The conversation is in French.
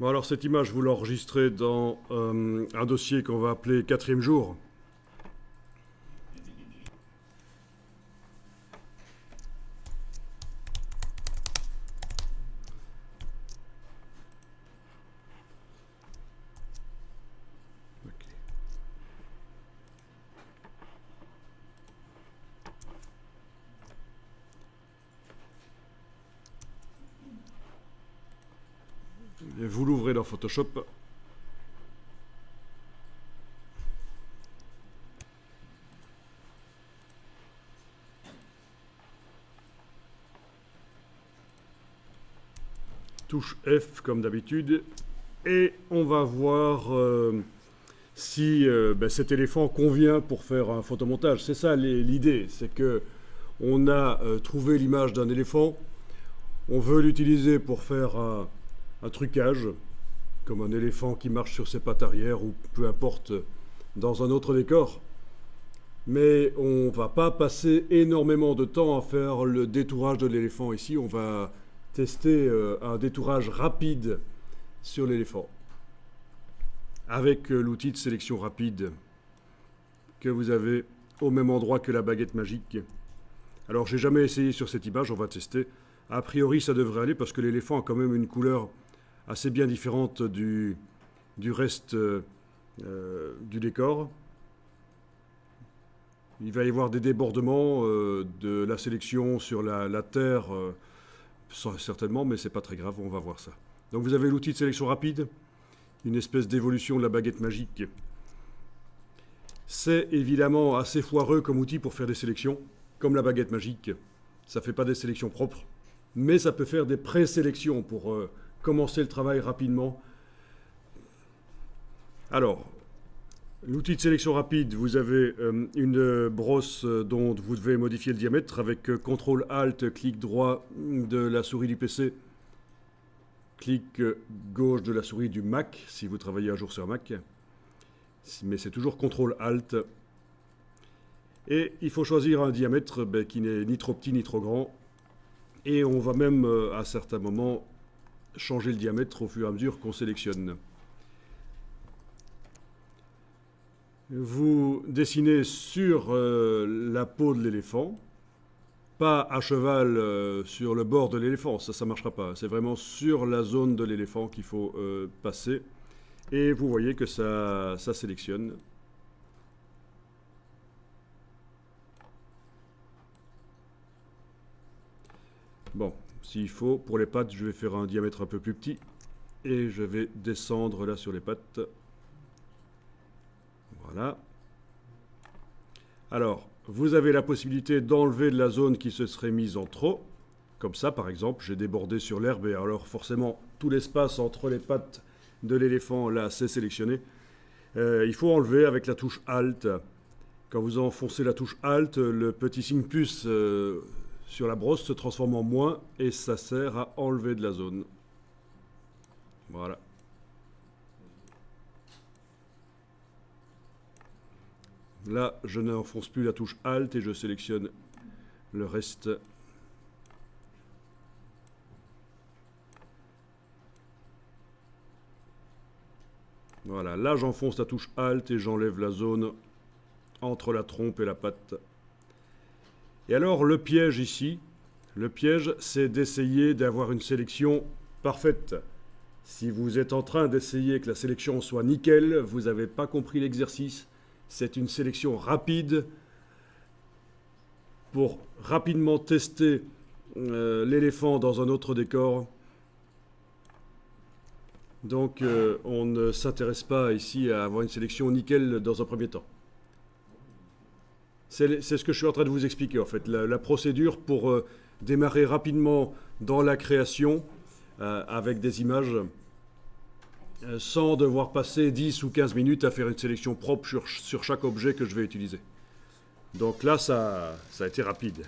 Bon, alors cette image, vous l'enregistrez dans un dossier qu'on va appeler 4e jour. Et vous l'ouvrez dans Photoshop. Touche F comme d'habitude. Et on va voir si cet éléphant convient pour faire un photomontage. C'est ça l'idée, c'est que on a trouvé l'image d'un éléphant. On veut l'utiliser pour faire un trucage, comme un éléphant qui marche sur ses pattes arrière ou peu importe dans un autre décor. Mais on ne va pas passer énormément de temps à faire le détourage de l'éléphant ici. On va tester un détourage rapide sur l'éléphant avec l'outil de sélection rapide que vous avez au même endroit que la baguette magique. Alors j'ai jamais essayé sur cette image, on va tester. A priori ça devrait aller parce que l'éléphant a quand même une couleur assez bien différente du reste du décor. Il va y avoir des débordements de la sélection sur la terre, certainement, mais c'est pas très grave, on va voir ça. Donc vous avez l'outil de sélection rapide, une espèce d'évolution de la baguette magique. C'est évidemment assez foireux comme outil pour faire des sélections, comme la baguette magique. Ça ne fait pas des sélections propres, mais ça peut faire des présélections pour commencer le travail rapidement. Alors, l'outil de sélection rapide, vous avez une brosse dont vous devez modifier le diamètre avec CTRL-ALT, clic droit de la souris du PC, clic gauche de la souris du Mac, si vous travaillez un jour sur Mac. Mais c'est toujours CTRL-ALT. Et il faut choisir un diamètre qui n'est ni trop petit ni trop grand. Et on va même, à certains moments, changer le diamètre au fur et à mesure qu'on sélectionne. Vous dessinez sur la peau de l'éléphant, pas à cheval sur le bord de l'éléphant, ça ne marchera pas. C'est vraiment sur la zone de l'éléphant qu'il faut passer. Et vous voyez que ça sélectionne. Bon, s'il faut, pour les pattes, je vais faire un diamètre un peu plus petit. Et je vais descendre là sur les pattes. Voilà. Alors, vous avez la possibilité d'enlever de la zone qui se serait mise en trop. Comme ça, par exemple, j'ai débordé sur l'herbe et alors forcément, tout l'espace entre les pattes de l'éléphant, là, c'est sélectionné. Il faut enlever avec la touche Alt. Quand vous enfoncez la touche Alt, le petit signe plus sur la brosse se transforme en moins et ça sert à enlever de la zone. Voilà. Là, je n'enfonce plus la touche Alt et je sélectionne le reste. Voilà, là j'enfonce la touche Alt et j'enlève la zone entre la trompe et la patte. Et alors le piège ici, le piège c'est d'essayer d'avoir une sélection parfaite. Si vous êtes en train d'essayer que la sélection soit nickel, vous n'avez pas compris l'exercice. C'est une sélection rapide pour rapidement tester l'éléphant dans un autre décor. Donc on ne s'intéresse pas ici à avoir une sélection nickel dans un premier temps. C'est ce que je suis en train de vous expliquer en fait, la procédure pour démarrer rapidement dans la création avec des images sans devoir passer 10 ou 15 minutes à faire une sélection propre sur chaque objet que je vais utiliser. Donc là, ça a été rapide.